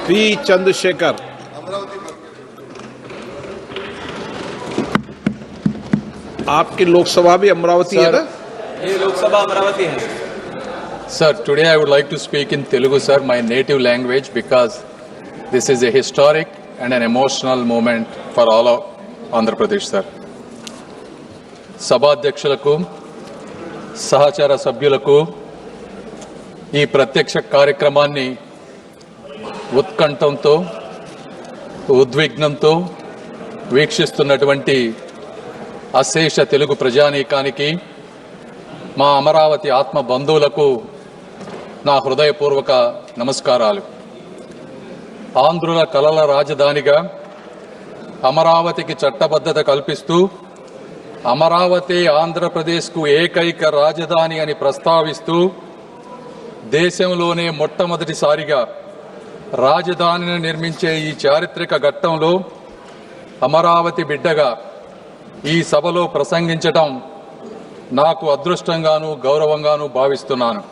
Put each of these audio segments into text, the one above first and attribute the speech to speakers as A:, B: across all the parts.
A: P Chandrashekhar. आपकी लोकसभा भी अमरावती है ना?
B: ये लोकसभा अमरावती है।
C: Sir, today I would like to speak in Telugu, sir, my native language, because this is a historic and an emotional moment for all of Andhra Pradesh, sir. సభాధ్యక్షులకు సహచర సభ్యులకు ఈ ప్రత్యక్ష కార్యక్రమాన్ని ఉత్కంఠంతో ఉద్విగ్నంతో వీక్షిస్తున్నటువంటి అశేష తెలుగు ప్రజానీకానికి మా అమరావతి ఆత్మ బంధువులకు నా హృదయపూర్వక నమస్కారాలు. ఆంధ్రుల కలల రాజధానిగా అమరావతికి చట్టబద్ధత కల్పిస్తూ అమరావతి ఆంధ్రప్రదేశ్కు ఏకైక రాజధాని అని ప్రస్తావిస్తూ దేశంలోనే మొట్టమొదటిసారిగా రాజధానిని నిర్మించే ఈ చారిత్రక ఘట్టంలో అమరావతి బిడ్డగా ఈ సభలో ప్రసంగించడం నాకు అదృష్టంగాను గౌరవంగాను భావిస్తున్నాను.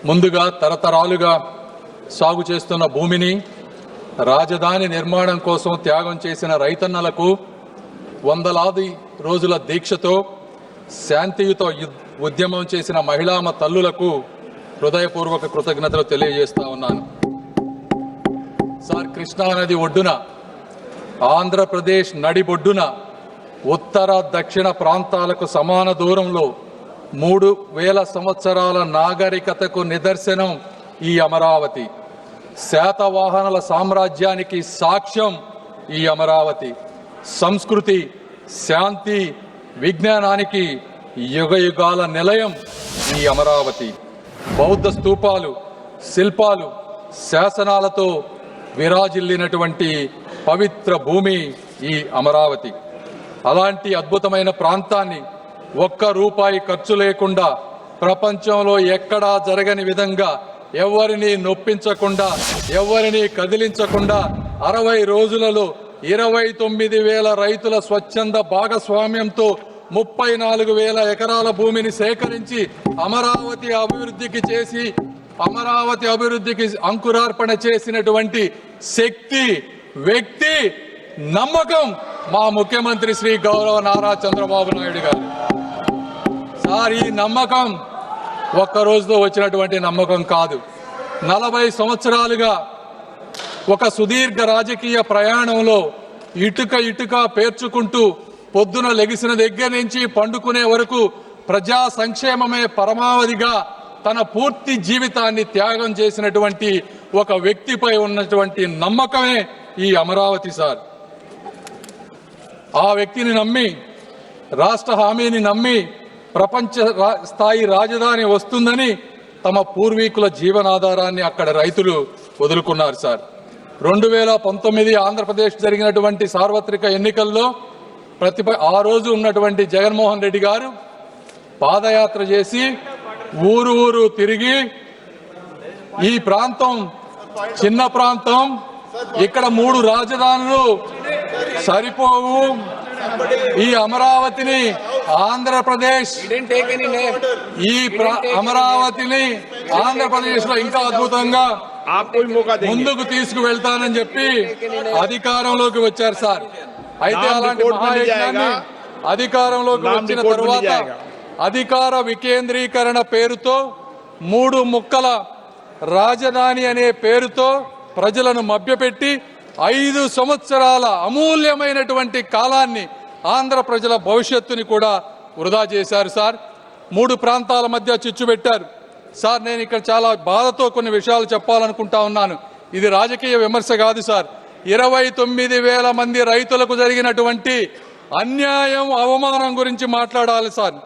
C: ముందుగా తరతరాలుగా సాగు చేస్తున్న భూమిని రాజధాని నిర్మాణం కోసం త్యాగం చేసిన రైతన్నలకు వందలాది రోజుల దీక్షతో శాంతియుత ఉద్యమం చేసిన మహిళామ తల్లులకు హృదయపూర్వక కృతజ్ఞతలు తెలియజేస్తా ఉన్నాను. సార్, కృష్ణానది ఒడ్డున ఆంధ్రప్రదేశ్ నడిబొడ్డున ఉత్తర దక్షిణ ప్రాంతాలకు సమాన దూరంలో 3000 సంవత్సరాల నాగరికతకు నిదర్శనం ఈ అమరావతి. శాతవాహనుల సామ్రాజ్యానికి సాక్ష్యం ఈ అమరావతి. సంస్కృతి, శాంతి, విజ్ఞానానికి యుగయుగాల నిలయం ఈ అమరావతి. బౌద్ధ స్తూపాలు, శిల్పాలు, శాసనాలతో విరాజిల్లినటువంటి పవిత్ర భూమి ఈ అమరావతి. అలాంటి అద్భుతమైన ప్రాంతాన్ని ఒక్క రూపాయి ఖర్చు లేకుండా ప్రపంచంలో ఎక్కడా జరగని విధంగా ఎవరిని నొప్పించకుండా ఎవరిని కదిలించకుండా 60 రోజులలో 29,000 రైతుల స్వచ్ఛంద భాగస్వామ్యంతో 34,000 ఎకరాల భూమిని సేకరించి అమరావతి అభివృద్ధికి అంకురార్పణ చేసినటువంటి శక్తి, వ్యక్తి, నమ్మకం మా ముఖ్యమంత్రి శ్రీ గౌరవ నారా చంద్రబాబు నాయుడు గారు. సార్, ఈ నమ్మకం ఒక్క రోజుతో వచ్చినటువంటి నమ్మకం కాదు. 40 సంవత్సరాలుగా ఒక సుదీర్ఘ రాజకీయ ప్రయాణంలో ఇటుక పేర్చుకుంటూ పొద్దున లెగిసిన దగ్గర నుంచి పండుకునే వరకు ప్రజా సంక్షేమమే పరమావధిగా తన పూర్తి జీవితాన్ని త్యాగం చేసినటువంటి ఒక వ్యక్తిపై ఉన్నటువంటి నమ్మకమే ఈ అమరావతి. సార్, ఆ వ్యక్తిని నమ్మి, రాష్ట్ర హామీని నమ్మి ప్రపంచ స్థాయి రాజధాని వస్తుందని తమ పూర్వీకుల జీవనాధారాన్ని అక్కడ రైతులు వదులుకున్నారు. సార్, 2019 ఆంధ్రప్రదేశ్ జరిగినటువంటి సార్వత్రిక ఎన్నికల్లో ఆ రోజు ఉన్నటువంటి జగన్మోహన్ రెడ్డి గారు పాదయాత్ర చేసి ఊరు తిరిగి ఈ ప్రాంతం చిన్న ప్రాంతం, ఇక్కడ 3 రాజధానులు సరిపోవు, ఈ అమరావతిని ఆంధ్రప్రదేశ్ లో ఇంకా అద్భుతంగా ముందుకు తీసుకువెళ్తానని చెప్పి అధికారంలోకి వచ్చారు. సార్, అయితే అలాంటి మహాయజ్ఞాన్ని అధికారంలోకి వచ్చిన తరువాత అధికార వికేంద్రీకరణ పేరుతో 3 ముక్కల రాజధాని అనే పేరుతో ప్రజలను మభ్యపెట్టి 5 సంవత్సరాల అమూల్యమైనటువంటి కాలాన్ని, ఆంధ్ర ప్రజల భవిష్యత్తుని కూడా వృధా చేశారు. సార్, 3 ప్రాంతాల మధ్య చిచ్చు పెట్టారు. సార్, నేను ఇక్కడ చాలా బాధతో కొన్ని విషయాలు చెప్పాలనుకుంటా ఉన్నాను. ఇది రాజకీయ విమర్శ కాదు. సార్, 29,000 మంది రైతులకు జరిగినటువంటి అన్యాయం, అవమానం గురించి మాట్లాడాలి. సార్,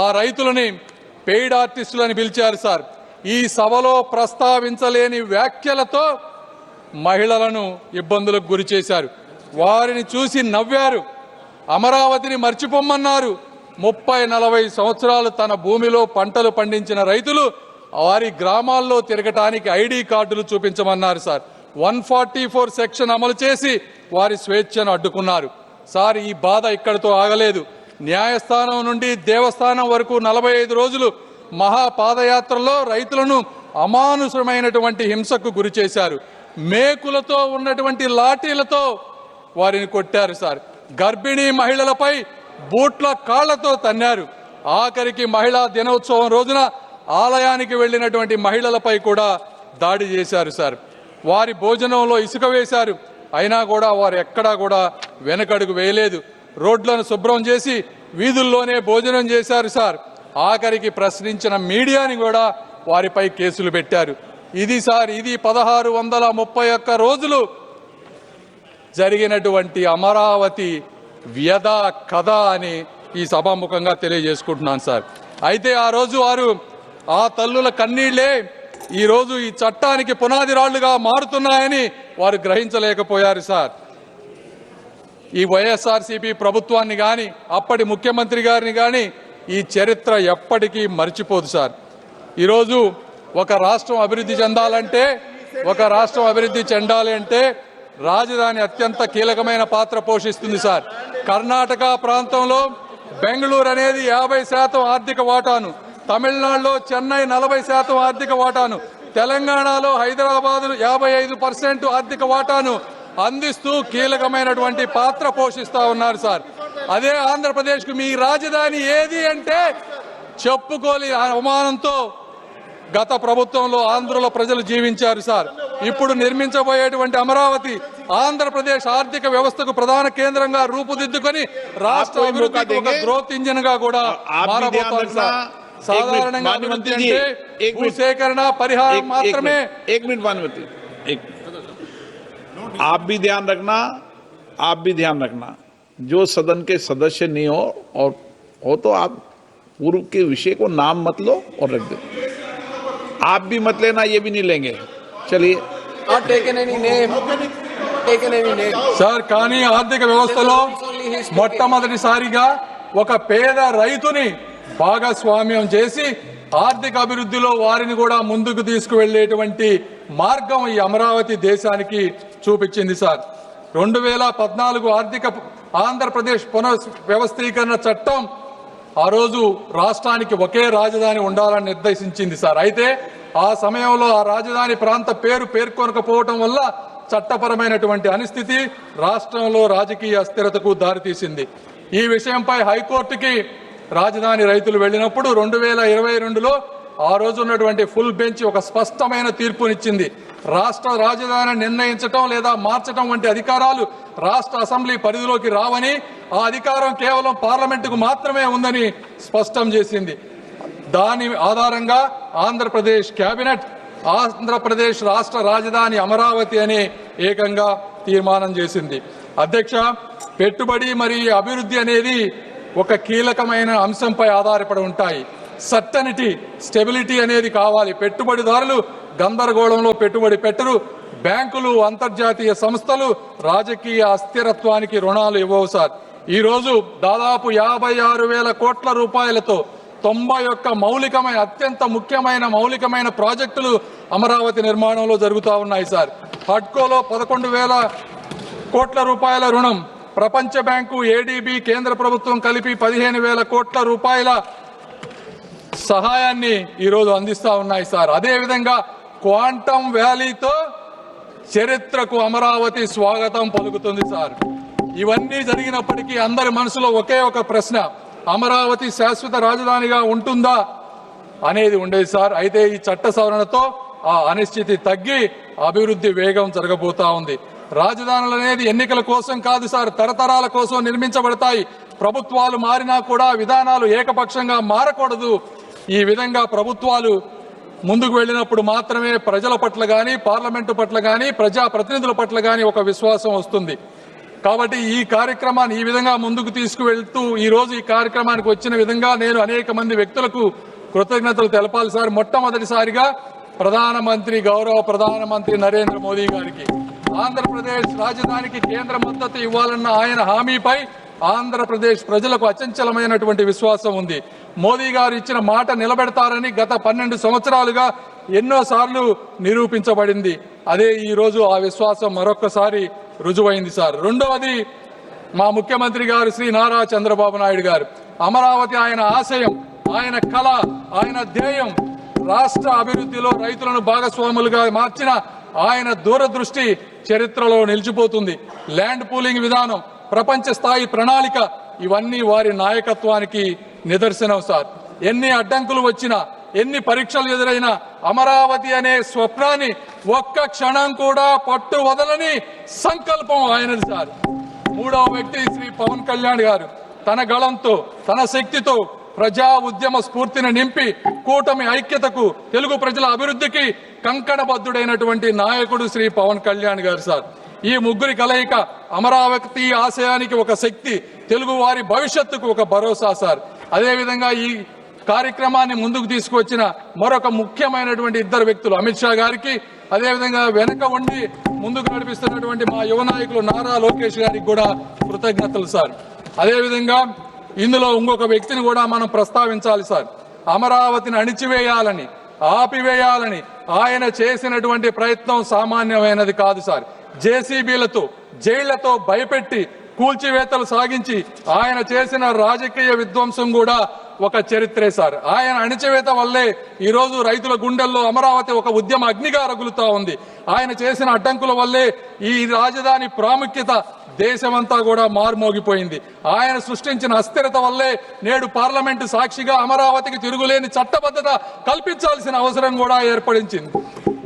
C: ఆ రైతులని పెయిడ్ ఆర్టిస్టులని పిలిచారు. సార్, ఈ సభలో ప్రస్తావించలేని వ్యాఖ్యలతో మహిళలను ఇబ్బందులకు గురి చేశారు. వారిని చూసి నవ్వారు. అమరావతిని మర్చిపోమన్నారు. 30-40 సంవత్సరాలు తన భూమిలో పంటలు పండించిన రైతులు వారి గ్రామాల్లో తిరగటానికి ఐడి కార్డులు చూపించమన్నారు. సార్, 144 సెక్షన్ అమలు చేసి వారి స్వేచ్ఛను అడ్డుకున్నారు. సార్, ఈ బాధ ఇక్కడితో ఆగలేదు. న్యాయస్థానం నుండి దేవస్థానం వరకు 45 రోజులు మహా పాదయాత్రలో రైతులను అమానుషమైనటువంటి హింసకు గురి చేశారు. మేకులతో ఉన్నటువంటి లాఠీలతో వారిని కొట్టారు సార్. గర్భిణీ మహిళలపై బూట్ల కాళ్లతో తన్నారు. ఆఖరికి మహిళా దినోత్సవం రోజున ఆలయానికి వెళ్లినటువంటి మహిళలపై కూడా దాడి చేశారు సార్. వారి భోజనంలో ఇసుక వేశారు. అయినా కూడా వారు ఎక్కడా కూడా వెనకడుగు వేయలేదు. రోడ్లను శుభ్రం చేసి వీధుల్లోనే భోజనం చేశారు సార్. ఆఖరికి ప్రశ్నించిన మీడియాని కూడా వారిపై కేసులు పెట్టారు. ఇది 1631 రోజులు జరిగినటువంటి అమరావతి వ్యధ కథ అని ఈ సభాముఖంగా తెలియజేసుకుంటున్నాను సార్. అయితే ఆ రోజు వారు ఆ తల్లుల కన్నీళ్లే ఈ రోజు ఈ చట్టానికి పునాది రాళ్లుగా మారుతున్నాయని వారు గ్రహించలేకపోయారు సార్. ఈ వైఎస్ఆర్సీపీ ప్రభుత్వాన్ని గాని అప్పటి ముఖ్యమంత్రి గారిని గాని ఈ చరిత్ర ఎప్పటికీ మర్చిపోదు సార్. ఈరోజు ఒక రాష్ట్రం అభివృద్ధి చెందాలి అంటే రాజధాని అత్యంత కీలకమైన పాత్ర పోషిస్తుంది సార్. కర్ణాటక ప్రాంతంలో బెంగళూరు అనేది 50% ఆర్థిక వాటాను, తమిళనాడులో చెన్నై 40% ఆర్థిక వాటాను, తెలంగాణలో హైదరాబాద్ 55% ఆర్థిక వాటాను అందిస్తూ కీలకమైనటువంటి పాత్ర పోషిస్తా ఉన్నారు సార్. అదే ఆంధ్రప్రదేశ్ కు మీ రాజధాని ఏది అంటే చెప్పుకోని అవమానంతో గత ప్రభుత్వంలో ఆంధ్రుల ప్రజలు జీవించారు సార్. ఇప్పుడు నిర్మించబోయేటువంటి అమరావతి ఆంధ్రప్రదేశ్ ఆర్థిక వ్యవస్థకు ప్రధాన కేంద్రంగా రూపుదిద్దుకొని రాష్ట్ర అభివృద్ధికి ఒక గ్రోత్ ఇంజిన్ గా కూడా మారబోతోంది సార్. సాధారణంగా అభివృద్ధి అంటే భూసేకరణ పరిహారం మాత్రమే.
A: आप भी ध्यान रखना जो सदन के सदस्य नहीं हो तो आप पूर्व के विषय को नाम मत लो और रख दो. आप भी मत लेना, ये भी नहीं लेंगे. चलिए.
C: సార్ కానీ ఆర్థిక వ్యవస్థలో మొట్టమొదటిసారిగా ఒక పేద రైతుని భాగస్వామ్యం చేసి ఆర్థిక అభివృద్ధిలో వారిని కూడా ముందుకు తీసుకువెళ్లేటువంటి మార్గం ఈ అమరావతి దేశానికి చూపించింది సార్. 2014 ఆంధ్రప్రదేశ్ పునర్వ్యవస్థీకరణ చట్టం ఆ రోజు రాష్ట్రానికి ఒకే రాజధాని ఉండాలని నిర్దేశించింది సార్. అయితే ఆ సమయంలో ఆ రాజధాని ప్రాంత పేర్కొనకపోవటం వల్ల చట్టపరమైనటువంటి అనిస్థితి రాష్ట్రంలో రాజకీయ అస్థిరతకు దారితీసింది. ఈ విషయంపై హైకోర్టుకి రాజధాని రైతులు వెళ్లినప్పుడు 2022లో ఆ రోజు ఉన్నటువంటి ఫుల్ బెంచ్ ఒక స్పష్టమైన తీర్పునిచ్చింది. రాష్ట్ర రాజధాని నిర్ణయించటం లేదా మార్చటం వంటి అధికారాలు రాష్ట్ర అసెంబ్లీ పరిధిలోకి రావని, ఆ అధికారం కేవలం పార్లమెంటుకు మాత్రమే ఉందని స్పష్టం చేసింది. దాని ఆధారంగా ఆంధ్రప్రదేశ్ కేబినెట్ ఆంధ్రప్రదేశ్ రాష్ట్ర రాజధాని అమరావతి అని ఏకంగా తీర్మానం చేసింది. అధ్యక్ష, పెట్టుబడి మరియు అభివృద్ధి అనేది ఒక కీలకమైన అంశంపై ఆధారపడి ఉంటాయి. సర్టనిటీ, స్టెబిలిటీ అనేది కావాలి. పెట్టుబడిదారులు గందరగోళంలో పెట్టుబడి పెట్టరు. బ్యాంకులు, అంతర్జాతీయ సంస్థలు రాజకీయ అస్థిరత్వానికి రుణాలు ఇవ్వవు సార్. ఈ రోజు దాదాపు 56,000 కోట్ల రూపాయలతో 91 అత్యంత ముఖ్యమైన మౌలికమైన ప్రాజెక్టులు అమరావతి నిర్మాణంలో జరుగుతూ ఉన్నాయి సార్. హడ్కోలో 11,000 కోట్ల రూపాయల రుణం, ప్రపంచ బ్యాంకు, ఏడీబీ, కేంద్ర ప్రభుత్వం కలిపి 15,000 కోట్ల రూపాయల సహాయాన్ని ఈరోజు అందిస్తా ఉన్నాయి సార్. అదేవిధంగా క్వాంటమ్ వ్యాలీతో చరిత్రకు అమరావతి స్వాగతం పలుకుతుంది సార్. ఇవన్నీ జరిగినప్పటికీ అందరి మనసులో ఒకే ఒక ప్రశ్న, అమరావతి శాశ్వత రాజధానిగా ఉంటుందా అనేది ఉండేది సార్. అయితే ఈ చట్ట సవరణతో ఆ అనిశ్చితి తగ్గి అభివృద్ధి వేగం జరగబోతా ఉంది. రాజధానులు అనేది ఎన్నికల కోసం కాదు సార్, తరతరాల కోసం నిర్మించబడతాయి. ప్రభుత్వాలు మారినా కూడా విధానాలు ఏకపక్షంగా మారకూడదు. ఈ విధంగా ప్రభుత్వాలు ముందుకు వెళ్ళినప్పుడు మాత్రమే ప్రజల పట్ల గాని, పార్లమెంటు పట్ల గాని, ప్రజాప్రతినిధుల పట్ల గాని ఒక విశ్వాసం వస్తుంది. కాబట్టి ఈ కార్యక్రమాన్ని ఈ విధంగా ముందుకు తీసుకువెళ్తూ ఈ రోజు ఈ కార్యక్రమానికి వచ్చిన విధంగా నేను అనేక మంది వ్యక్తులకు కృతజ్ఞతలు తెలపాలి సార్. మొట్టమొదటిసారిగా గౌరవ ప్రధానమంత్రి నరేంద్ర మోదీ గారికి ఆంధ్రప్రదేశ్ రాజధానికి కేంద్ర మద్దతు ఇవ్వాలన్న ఆయన హామీపై ఆంధ్రప్రదేశ్ ప్రజలకు అచంచలమైనటువంటి విశ్వాసం ఉంది. మోదీ గారు ఇచ్చిన మాట నిలబెడతారని గత 12 సంవత్సరాలుగా ఎన్నోసార్లు నిరూపించబడింది. అదే ఈ రోజు ఆ విశ్వాసం మరొక్కసారి రుజువైంది సార్. రెండవది, మా ముఖ్యమంత్రి గారు శ్రీ నారా చంద్రబాబు నాయుడు గారు అమరావతి ఆయన ఆశయం, ఆయన కళ, ఆయన ధ్యేయం. రాష్ట్ర అభివృద్ధిలో రైతులను భాగస్వాములుగా మార్చిన ఆయన దూరదృష్టి చరిత్రలో నిలిచిపోతుంది. ల్యాండ్ పూలింగ్ విధానం, ప్రపంచ స్థాయి ప్రణాళిక ఇవన్నీ వారి నాయకత్వానికి నిదర్శనం సార్. ఎన్ని అడ్డంకులు వచ్చినా, ఎన్ని పరీక్షలు ఎదురైనా అమరావతి అనే స్వప్నాన్ని ఒక్క క్షణం కూడా పట్టు వదలని సంకల్పం ఆయనది సార్. మూడవ వ్యక్తి శ్రీ పవన్ కళ్యాణ్ గారు తన గళంతో, తన శక్తితో ప్రజా ఉద్యమ స్ఫూర్తిని నింపి కూటమి ఐక్యతకు, తెలుగు ప్రజల అభివృద్ధికి కంకణబద్ధుడైనటువంటి నాయకుడు శ్రీ పవన్ కళ్యాణ్ గారు సార్. ఈ ముగ్గురి కలయిక అమరావతి ఆశయానికి ఒక శక్తి, తెలుగు వారి భవిష్యత్తుకు ఒక భరోసా సార్. అదేవిధంగా ఈ కార్యక్రమాన్ని ముందుకు తీసుకువచ్చిన మరొక ముఖ్యమైనటువంటి ఇద్దరు వ్యక్తులు అమిత్ షా గారికి, అదేవిధంగా వెనక ఉండి ముందుకు నడిపిస్తున్నటువంటి మా యువ నాయకులు నారా లోకేష్ గారికి కూడా కృతజ్ఞతలు సార్. అదేవిధంగా ఇందులో ఇంకొక వ్యక్తిని కూడా మనం ప్రస్తావించాలి సార్. అమరావతిని అణిచివేయాలని, ఆపివేయాలని ఆయన చేసినటువంటి ప్రయత్నం సామాన్యమైనది కాదు సార్. జేసీబీలతో, జైళ్లతో భయపెట్టి కూల్చివేతలు సాగించి ఆయన చేసిన రాజకీయ విధ్వంసం కూడా ఒక చరిత్రే సార్. ఆయన అణిచివేత వల్లే ఈ రోజు రైతుల గుండెల్లో అమరావతి ఒక ఉద్యమ అగ్నిగా రగులుతా ఉంది. ఆయన చేసిన అడ్డంకుల వల్లే ఈ రాజధాని ప్రాముఖ్యత దేశమంతా కూడా మారుమోగిపోయింది. ఆయన సృష్టించిన అస్థిరత వల్లే నేడు పార్లమెంటు సాక్షిగా అమరావతికి తిరుగులేని చట్టబద్ధత కల్పించాల్సిన అవసరం కూడా ఏర్పడించింది.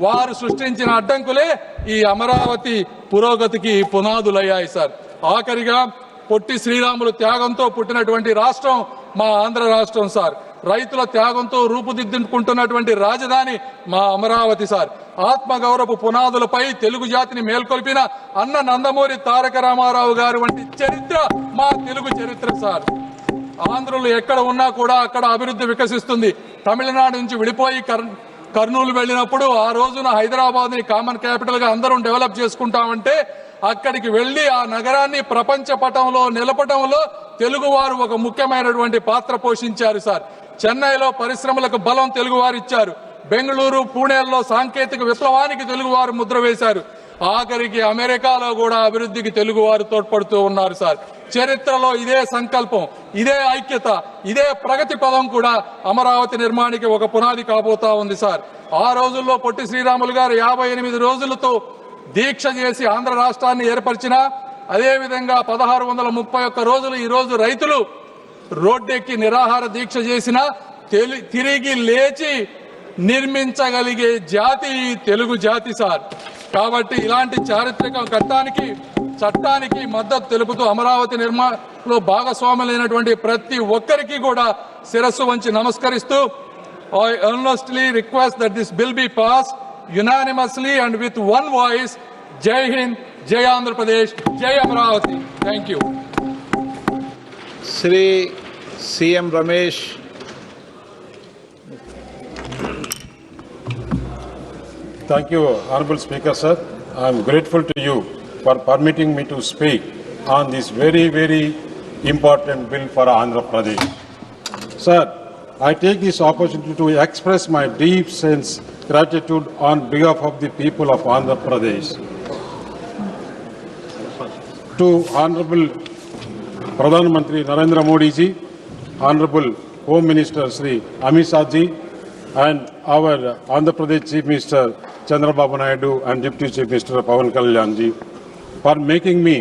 C: వారు సృష్టించిన అడ్డంకులే ఈ అమరావతి పురోగతికి పునాదులయ్యాయి సార్. ఆఖరిగా పొట్టి శ్రీరాములు త్యాగంతో పుట్టినటువంటి రాష్ట్రం మా ఆంధ్ర రాష్ట్రం సార్. రైతుల త్యాగంతో రూపుదిద్దుకుంటున్నటువంటి రాజధాని మా అమరావతి సార్. ఆత్మగౌరవ పునాదులపై తెలుగు జాతిని మేల్కొల్పిన అన్న నందమూరి తారక రామారావు గారు వంటి చరిత్ర మా తెలుగు చరిత్ర సార్. ఆంధ్రులు ఎక్కడ ఉన్నా కూడా అక్కడ అభివృద్ధి వికసిస్తుంది. తమిళనాడు నుంచి విడిపోయి కర్నూలు వెళ్ళినప్పుడు ఆ రోజున హైదరాబాద్ ని కామన్ క్యాపిటల్ గా అందరం డెవలప్ చేసుకుంటామంటే అక్కడికి వెళ్లి ఆ నగరాన్ని ప్రపంచ పటంలో నిలపడంలో తెలుగు వారు ఒక ముఖ్యమైనటువంటి పాత్ర పోషించారు సార్. చెన్నైలో పరిశ్రమలకు బలం తెలుగు వారు ఇచ్చారు. బెంగళూరు, పూణేల్లో సాంకేతిక విప్లవానికి తెలుగు వారు ముద్ర వేశారు. ఆఖరికి అమెరికాలో కూడా అభివృద్ధికి తెలుగు వారు తోడ్పడుతూ ఉన్నారు సార్. చరిత్రలో ఇదే సంకల్పం, ఇదే ఐక్యత, ఇదే ప్రగతి పదం కూడా అమరావతి నిర్మాణానికి ఒక పునాది కాబోతా ఉంది సార్. ఆ రోజుల్లో పొట్టి శ్రీరాములు గారు 58 రోజులతో దీక్ష చేసి ఆంధ్ర రాష్ట్రాన్ని ఏర్పరిచిన, అదేవిధంగా 1631 రోజులు ఈ రోజు రైతులు రోడ్డెక్కి నిరాహార దీక్ష చేసిన తిరిగి లేచి నిర్మించగలిగే జాతి తెలుగు జాతి సార్. కాబట్టి ఇలాంటి చారిత్రక చట్టానికి మద్దతు తెలుపుతూ అమరావతి నిర్మాణంలో భాగస్వాములైనటువంటి ప్రతి ఒక్కరికి కూడా శిరస్సు వంచి నమస్కరిస్తూ I earnestly request that this bill be passed unanimously and with one voice. Jai Hind, Jai Andhra Pradesh, Jai Amaravati. Thank you.
A: Shri CM Ramesh.
D: Thank you, Honorable Speaker, sir. I am grateful to you for permitting me to speak on this very, very important bill for Andhra Pradesh. Sir, I take this opportunity to express my deep sense gratitude on behalf of the people of Andhra Pradesh to Honorable Pradhan Mantri Narendra Modi ji, Honorable Home Minister Sri Amit Shah ji, and our Andhra Pradesh Chief Minister Chandrababu Naidu and Deputy Chief Minister Pawan Kalyan ji for making me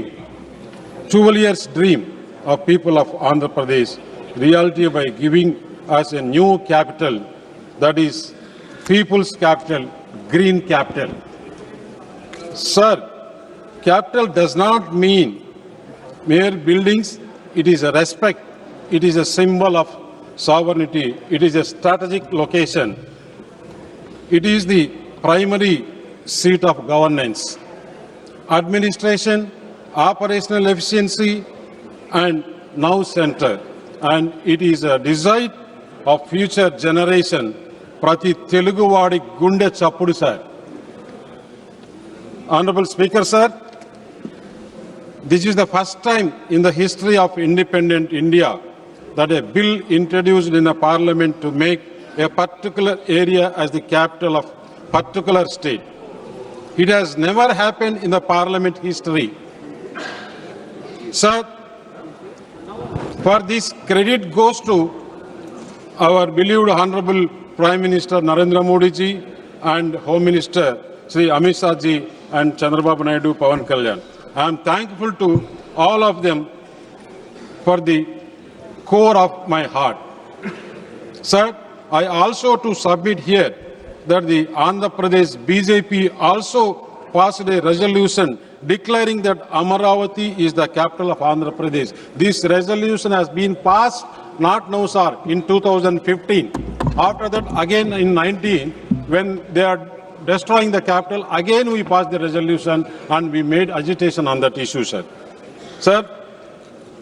D: 12 years dream of people of Andhra Pradesh reality by giving us a new capital, that is people's capital, green capital. Sir, capital does not mean mere buildings. It is a respect. It is a symbol of sovereignty. It is a strategic location. It is the primary seat of governance, administration, operational efficiency, and now center. And it is a desire of future generation. Prati Telugu Vadi Gunde Chappudu, sir. Honorable Speaker, sir, this is the first time in the history of independent India that a bill introduced in a parliament to make a particular area as the capital of particular state. It has never happened in the parliament history. Sir, for this credit goes to our beloved Honorable Prime Minister Narendra Modi ji and Home Minister Sri Amit Shah ji and Chandrababu Naidu, Pawan Kalyan. I am thankful to all of them for the core of my heart. Sir, I also to submit here that the Andhra Pradesh BJP also passed a resolution declaring that Amaravati is the capital of Andhra Pradesh. This resolution has been passed not now, sir, in 2015. After that, again in 19, when they are destroying the capital, again we passed the resolution and we made agitation on that issue, sir. Sir,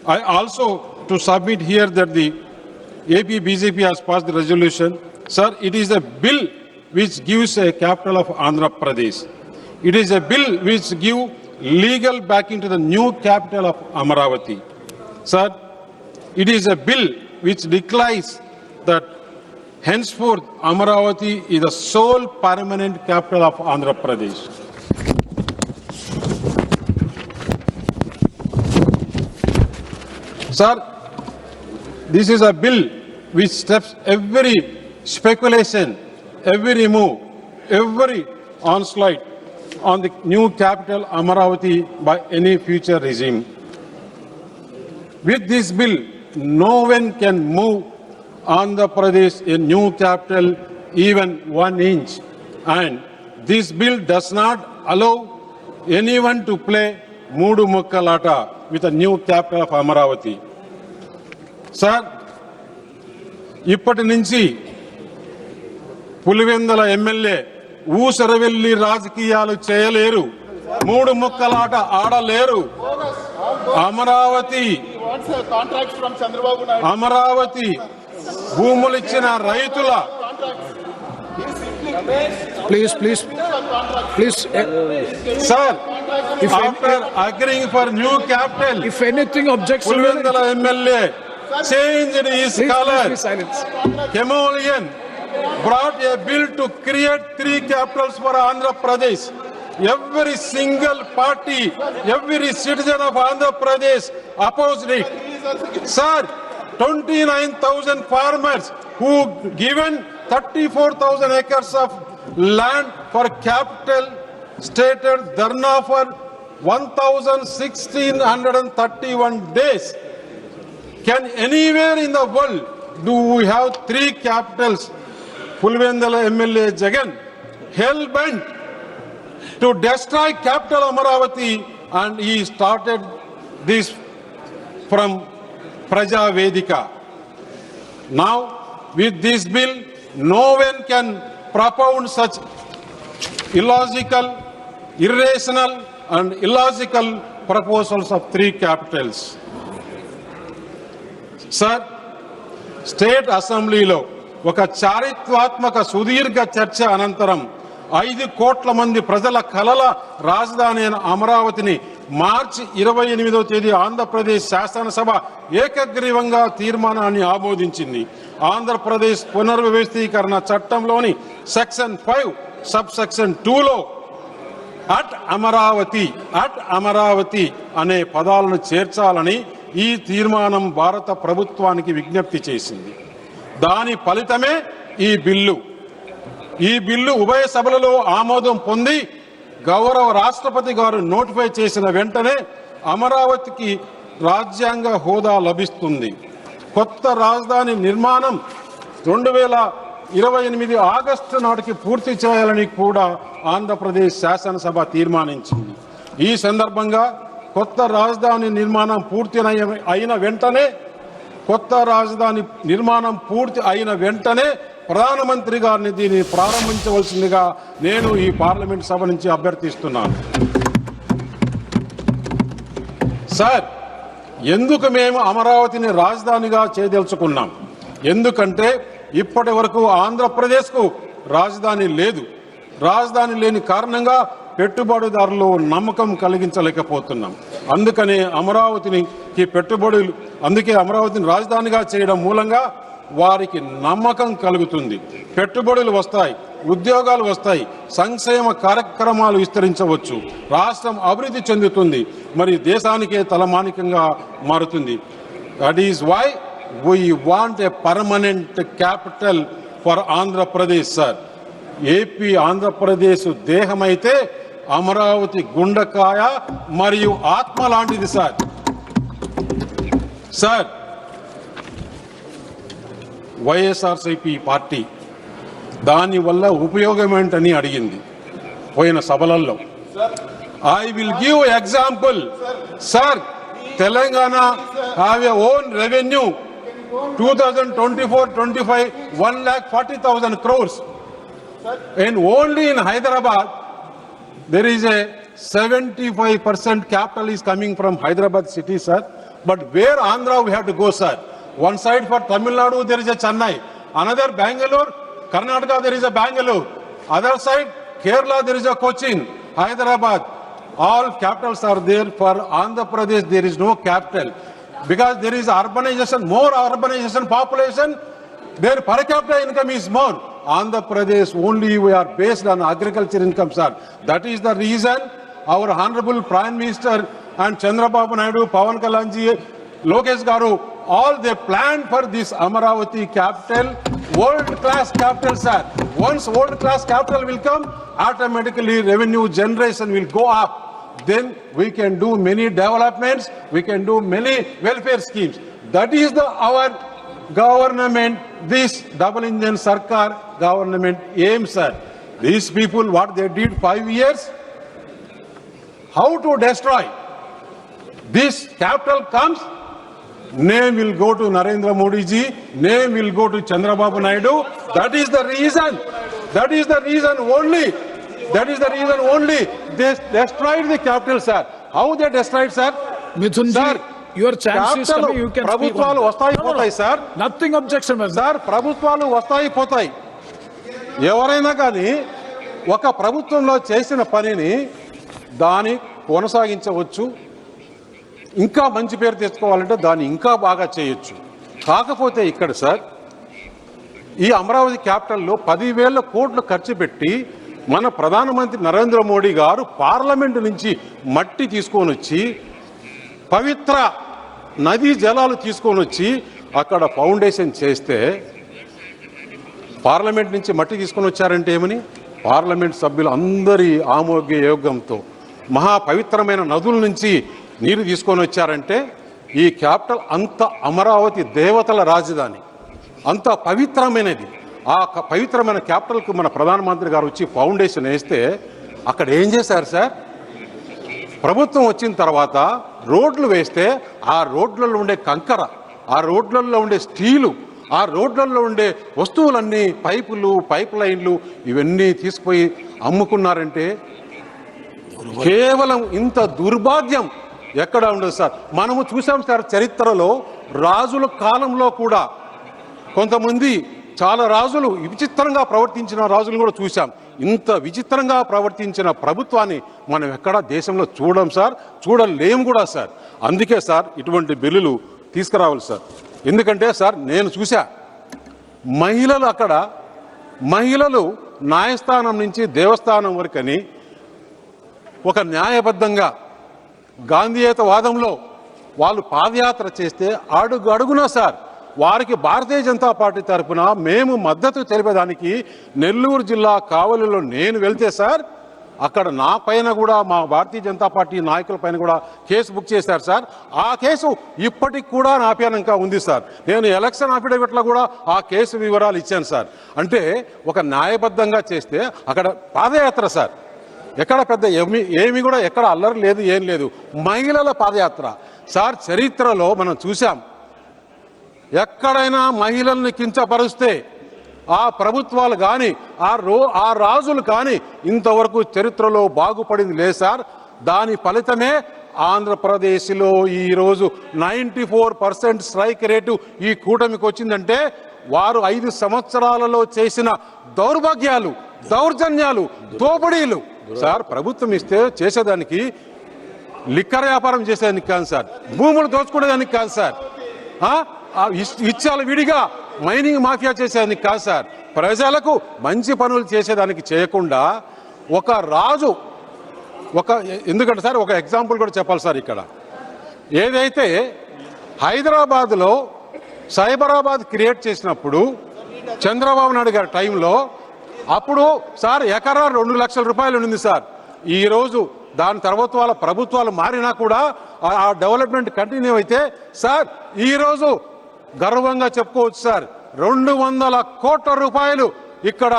D: I also to submit here that the AP BJP has passed the resolution. Sir, it is a bill which gives a capital of Andhra Pradesh. It is a bill which gives legal backing to the new capital of Amaravati. Sir, it is a bill which declares that henceforth Amaravati is the sole permanent capital of Andhra Pradesh. Sir, this is a bill which stops every speculation, every move, every onslaught on the new capital Amaravati by any future regime. With this bill, no one can move Andhra Pradesh a new capital even 1 inch, and this bill does not allow anyone to play Moodu Mukkalata with a new capital of Amaravati. Sir, ఇప్పటి నుంచి Pulivendula MLA ఊసరవెల్లి రాజకీయాలు చేయలేరు, మూడు ముక్కలాట ఆడలేరు. అమరావతి భూములిచ్చిన రైతుల
E: Please,
D: sir, after agreeing for new capital,
E: if anything objects,
D: Pulivendula MLA changed his color.
E: please be silent.
D: Chameleon brought a bill to create 3 capitals for Andhra Pradesh. Every single party, every citizen of Andhra Pradesh opposed it. Sir, 29,000 farmers who given 34,000 acres of land for capital stated dharna for 1,631 days. Can anywhere in the world do we have 3 capitals? Pulvendala MLA Jagan hell-bent to destroy capital Amaravati, and he started this from Praja Vedika. Now, with this bill, no one can propound such illogical, irrational and illogical proposals of 3 capitals. Sir, state అసెంబ్లీలో ఒక చారిత్రాత్మక సుదీర్ఘ చర్చ అనంతరం 5 కోట్ల మంది ప్రజల కలల రాజధాని అయిన అమరావతిని మార్చి 28వ తేదీ ఆంధ్రప్రదేశ్ శాసనసభ ఏకగ్రీవంగా తీర్మానాన్ని ఆమోదించింది. ఆంధ్రప్రదేశ్ పునర్వ్యవస్థీకరణ చట్టంలోని సెక్షన్ 5 సబ్ సెక్షన్ 2లో అట్ అమరావతి అనే పదాలను చేర్చాలని ఈ తీర్మానం భారత ప్రభుత్వానికి విజ్ఞప్తి చేసింది. దాని ఫలితమే ఈ బిల్లు ఉభయ సభలలో ఆమోదం పొంది గౌరవ రాష్ట్రపతి గారు నోటిఫై చేసిన వెంటనే అమరావతికి రాజ్యాంగ హోదా లభిస్తుంది. కొత్త రాజధాని నిర్మాణం 2028 ఆగస్టు నాటికి పూర్తి చేయాలని కూడా ఆంధ్రప్రదేశ్ శాసనసభ తీర్మానించింది. ఈ సందర్భంగా కొత్త రాజధాని నిర్మాణం పూర్తి అయిన వెంటనే ప్రధానమంత్రి గారిని దీన్ని ప్రారంభించవలసిందిగా నేను ఈ పార్లమెంట్ సభ నుంచి అభ్యర్థిస్తున్నాను. సార్, ఎందుకు మేము అమరావతిని రాజధానిగా చేయదలుచుకున్నాం? ఎందుకంటే ఇప్పటి వరకు ఆంధ్రప్రదేశ్కు రాజధాని లేదు. రాజధాని లేని కారణంగా పెట్టుబడిదారులు నమ్మకం కలిగించలేకపోతున్నాం. అందుకనే అమరావతిని రాజధానిగా చేయడం మూలంగా వారికి నమ్మకం కలుగుతుంది. పెట్టుబడులు వస్తాయి, ఉద్యోగాలు వస్తాయి, సంక్షేమ కార్యక్రమాలు విస్తరించవచ్చు, రాష్ట్రం అభివృద్ధి చెందుతుంది, మరి దేశానికే తలమానికంగా మారుతుంది. That is why we want a permanent capital for Andhra Pradesh sir. AP Andhra Pradesh దేహమైతే అమరావతి గుండకాయ మరియు ఆత్మ లాంటిది సార్. సార్, వైఎస్ఆర్సీపీ పార్టీ దానివల్ల ఉపయోగం ఏంటని అడిగింది పోయిన సభలలో. I will give example sir. Telangana have a own revenue 2024-25 1,40,000 crores, and only in Hyderabad there is a 75% capital is coming from Hyderabad city, sir. But where Andhra we have to go, sir? One side for Tamil Nadu there is a Chennai, another Bangalore, Karnataka there is a Bangalore, other side Kerala there is a Cochin, Hyderabad. All capitals are there. For Andhra Pradesh there is no capital because there is urbanization, more urbanization population, their per capita income is more. Andhra Pradesh only we are based on agriculture income, sir. That is the reason our honorable Prime Minister and Chandrababu Naidu, Pawan Kalyanji, Lokesh Garu, all they planned for this Amaravati capital, world class capital, sir. Once world class capital will come, automatically revenue generation will go up. Then we can do many developments, we can do many welfare schemes. That is our government, this double engine Sarkar government aims, sir. These people, what they did 5 years, how to destroy. This capital comes, name will go to Narendra Modi ji, name will go to Chandrababu Naidu. That is the reason. That is the reason only. That is the reason only they destroyed the capital, sir. How they destroyed, sir?
E: Mithun ji, your chance is coming. You can speak.
D: ప్రభుత్వాలు వస్తాయి పోతాయి, sir.
E: Nothing objection, sir.
D: Sir, ప్రభుత్వాలు వస్తాయి పోతాయి. ఎవరైనా కానీ ఒక ప్రభుత్వంలో చేసిన పనిని దాన్ని కొనసాగించవచ్చు, ఇంకా మంచి పేరు తెచ్చుకోవాలంటే దాన్ని ఇంకా బాగా చేయొచ్చు. కాకపోతే ఇక్కడ సార్ ఈ అమరావతి క్యాపిటల్లో 10,000 కోట్లు ఖర్చు పెట్టి మన ప్రధానమంత్రి నరేంద్ర మోడీ గారు పార్లమెంటు నుంచి మట్టి తీసుకొని వచ్చి పవిత్ర నదీ జలాలు తీసుకొని వచ్చి అక్కడ ఫౌండేషన్ చేస్తే, పార్లమెంట్ నుంచి మట్టి తీసుకొని వచ్చారంటే ఏమని, పార్లమెంట్ సభ్యులు అందరి ఆమోగ్య యోగంతో మహా పవిత్రమైన నదుల నుంచి నీరు తీసుకొని వచ్చారంటే ఈ క్యాపిటల్ అంత అమరావతి దేవతల రాజధాని, అంత పవిత్రమైనది. ఆ పవిత్రమైన క్యాపిటల్కు మన ప్రధానమంత్రి గారు వచ్చి ఫౌండేషన్ వేస్తే అక్కడ ఏం చేశారు సార్? ప్రభుత్వం వచ్చిన తర్వాత రోడ్లు వేస్తే ఆ రోడ్లలో ఉండే కంకర, ఆ రోడ్లలో ఉండే స్టీలు, ఆ రోడ్లలో ఉండే వస్తువులన్నీ పైపులు, పైప్ లైన్లు ఇవన్నీ తీసుకుపోయి అమ్ముకున్నారంటే కేవలం ఇంత దుర్భాగ్యం ఎక్కడ ఉండదు సార్. మనము చూసాం సార్ చరిత్రలో, రాజుల కాలంలో కూడా కొంతమంది చాలా రాజులు విచిత్రంగా ప్రవర్తించిన రాజులు కూడా చూసాం. ఇంత విచిత్రంగా ప్రవర్తించిన ప్రభుత్వాన్ని మనం ఎక్కడా దేశంలో చూడం సార్, చూడలేము కూడా సార్. అందుకే సార్ ఇటువంటి బిల్లులు తీసుకురావాలి సార్. ఎందుకంటే సార్ నేను చూసా మహిళలు అక్కడ, మహిళలు న్యాయస్థానం నుంచి దేవస్థానం వరకని ఒక న్యాయబద్ధంగా గాంధీయతవాదంలో వాళ్ళు పాదయాత్ర చేస్తే అడుగు అడుగునా సార్ వారికి భారతీయ జనతా పార్టీ తరఫున మేము మద్దతు తెలిపేదానికి నెల్లూరు జిల్లా కావలిలో నేను వెళ్తే సార్ అక్కడ నా పైన కూడా మా భారతీయ జనతా పార్టీ నాయకుల పైన కూడా కేసు బుక్ చేశారు సార్. ఆ కేసు ఇప్పటికి కూడా నా పైన ఇంకా ఉంది సార్. నేను ఎలక్షన్ అఫిడవిట్లో కూడా ఆ కేసు వివరాలు ఇచ్చాను సార్. అంటే ఒక న్యాయబద్ధంగా చేస్తే అక్కడ పాదయాత్ర సార్, ఎక్కడ పెద్ద ఏమి కూడా ఎక్కడ అల్లరి లేదు, ఏం లేదు. మహిళల పాదయాత్ర సార్ చరిత్రలో మనం చూసాం. ఎక్కడైనా మహిళల్ని కించపరుస్తే ఆ ప్రభుత్వాలు కానీ ఆ రాజులు కానీ ఇంతవరకు చరిత్రలో బాగుపడింది లేదు సార్. దాని ఫలితమే ఆంధ్రప్రదేశ్లో ఈరోజు 94% స్ట్రైక్ రేటు ఈ కూటమికి వచ్చిందంటే వారు 5 సంవత్సరాలలో చేసిన దౌర్భాగ్యాలు, దౌర్జన్యాలు, దోపిడీలు సార్. ప్రభుత్వం ఇస్తే చేసేదానికి లిక్కర్ వ్యాపారం చేసేదానికి కాదు సార్, భూములు దోచుకునేదానికి కాదు సార్, ఇచ్చాల విడిగా మైనింగ్ మాఫియా చేసేదానికి కాదు సార్. ప్రజలకు మంచి పనులు చేసేదానికి చేయకుండా ఒక రాజు ఎందుకంటే సార్ ఒక ఎగ్జాంపుల్ కూడా చెప్పాలి సార్. ఇక్కడ ఏదైతే హైదరాబాద్లో సైబరాబాద్ క్రియేట్ చేసినప్పుడు చంద్రబాబు నాయుడు గారి టైంలో అప్పుడు సార్ ఎకరా 2 లక్షల రూపాయలు ఉండింది సార్. ఈ రోజు దాని తర్వాత వాళ్ళ ప్రభుత్వాలు మారినా కూడా ఆ డెవలప్మెంట్ కంటిన్యూ అయితే సార్ ఈ రోజు గర్వంగా చెప్పుకోవచ్చు సార్ 200 కోట్ల రూపాయలు ఇక్కడ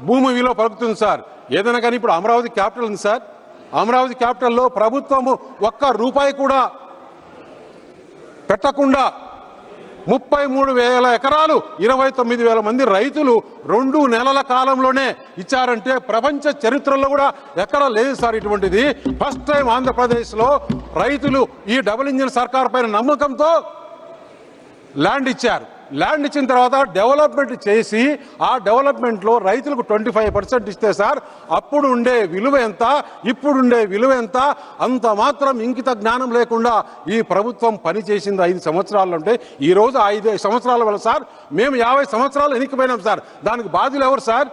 D: భూమి విలువ పలుకుతుంది సార్. ఏదైనా కానీ ఇప్పుడు అమరావతి క్యాపిటల్ ఉంది సార్. అమరావతి క్యాపిటల్లో ప్రభుత్వము 1 రూపాయి కూడా పెట్టకుండా 33,000 ఎకరాలు 29,000 మంది రైతులు 2 నెలల కాలంలోనే ఇచ్చారంటే ప్రపంచ చరిత్రలో కూడా ఎక్కడ లేదు సార్ ఇటువంటిది. ఫస్ట్ టైం ఆంధ్రప్రదేశ్లో రైతులు ఈ డబుల్ ఇంజిన్ సర్కార్ పైన నమ్మకంతో ల్యాండ్ ఇచ్చారు. ల్యాండ్ ఇచ్చిన తర్వాత డెవలప్మెంట్ చేసి ఆ డెవలప్మెంట్లో రైతులకు 25% ఇస్తే సార్ అప్పుడు ఉండే విలువ ఎంత, ఇప్పుడుండే విలువ ఎంత, అంత మాత్రం ఇంకిత జ్ఞానం లేకుండా ఈ ప్రభుత్వం పనిచేసింది 5 సంవత్సరాలు. అంటే ఈరోజు 5 సంవత్సరాల వల్ల సార్ మేము 50 సంవత్సరాలు ఎన్నికపోయినాం సార్. దానికి బాధ్యులు ఎవరు సార్?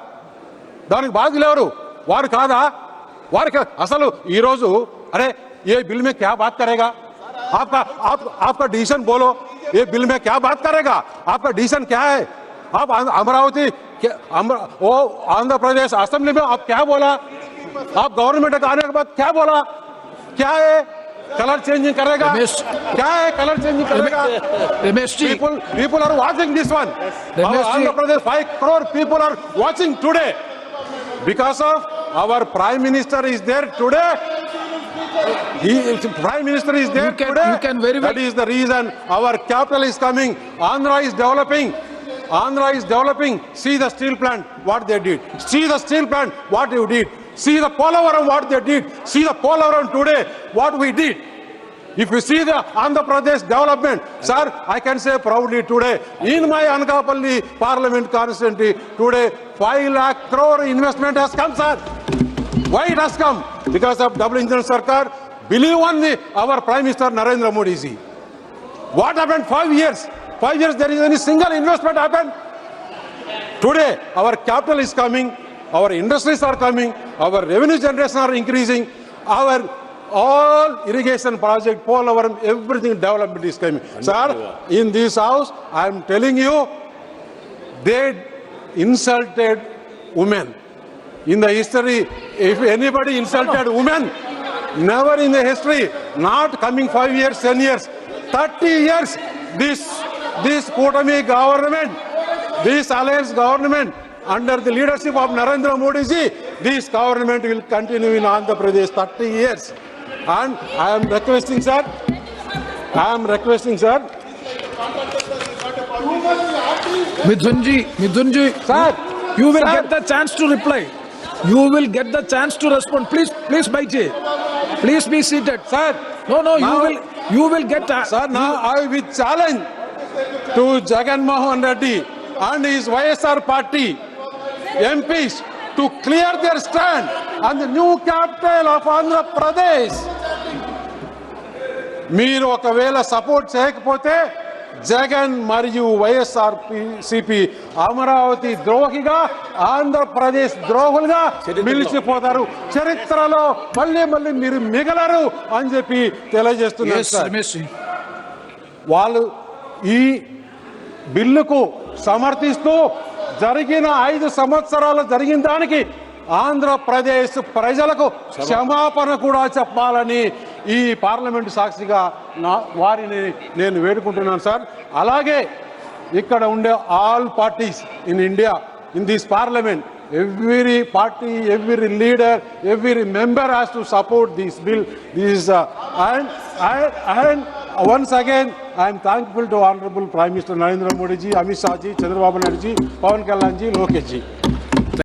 D: దానికి బాధ్యులు ఎవరు? వారు కాదా? వారికి అసలు ఈరోజు అరే ఏ బిల్ మే క్యా బాత్ కరేగా, आपका डिसीजन बोलो, ये बिल में क्या बात करेगा, आपका डिसीजन क्या है? आप अमरावती वो आंध्र प्रदेश असेंबली में आप क्या बोला? आप गवर्नमेंट आने के बाद क्या बोला? क्या है कलर चेंजिंग करेगा? क्या है कलर चेंजिंग करेगा? people are watching this one. Andhra Pradesh 5 crore people are watching today because of our prime minister is there today. Prime Minister is there today.
E: You can very well.
D: That is the reason our capital is coming. Andhra is developing. Andhra is developing. See the steel plant, what they did. See the steel plant, what you did. See the Polavaram, what they did. See the Polavaram today, what we did. If you see the Andhra Pradesh development, sir, I can say proudly today, in my Anakapalli Parliament constituency, today 5 lakh crore investment has come, sir. Why it has come? Because of double engine Sarkar. Believe on me, our Prime Minister Narendra Modi ji. What happened 5 years? 5 years there is any single investment happened? Today our capital is coming, our industries are coming, our revenue generation are increasing, our all irrigation project, Polavaram, everything development is coming. Sir, in this house, I am telling you, they insulted women. In the history, if anybody insulted women, never in the history, not coming 5 years, 10 years, 30 years, this Kotami government, this alliance government, under the leadership of Narendra Modi ji, this government will continue in Andhra Pradesh 30 years. And I am requesting, sir,
E: Mithunji,
D: sir,
E: you will
D: sir.
E: get the chance to reply. You will get the chance to respond. Please, Baiji. Please be seated.
D: Sir,
E: No,
D: now,
E: you will get.
D: sir, now I will challenge to Jagan Mohan Reddy and his YSR party MPs to clear their stand on the new capital of Andhra Pradesh. మీరు ఒకవేళ support చేయకపోతే జగన్ మరియు YSR CP Amaravati ద్రోహిగా, Andhra Pradesh ద్రోహులుగా మిలిచిపోతారు. చరిత్రలో మళ్ళీ మీరు మిగలరు అని చెప్పి తెలియజేస్తున్నారు. వాళ్ళు ఈ బిల్లుకు సమర్థిస్తూ జరిగిన 5 సంవత్సరాలు జరిగిన దానికి ఆంధ్రప్రదేశ్ ప్రజలకు క్షమాపణ కూడా చెప్పాలని ఈ పార్లమెంటు సాక్షిగా వారిని నేను వేడుకుంటున్నాను సార్. అలాగే ఇక్కడ ఉండే all parties in India, in this parliament, every party, every leader, every member has to support this bill. And once again, I am thankful to Honorable Prime Minister Narendra Modi ji, Amit Shah ji, Chandrababu Naidu ji, Pawan Kalyan ji, Lokesh ji.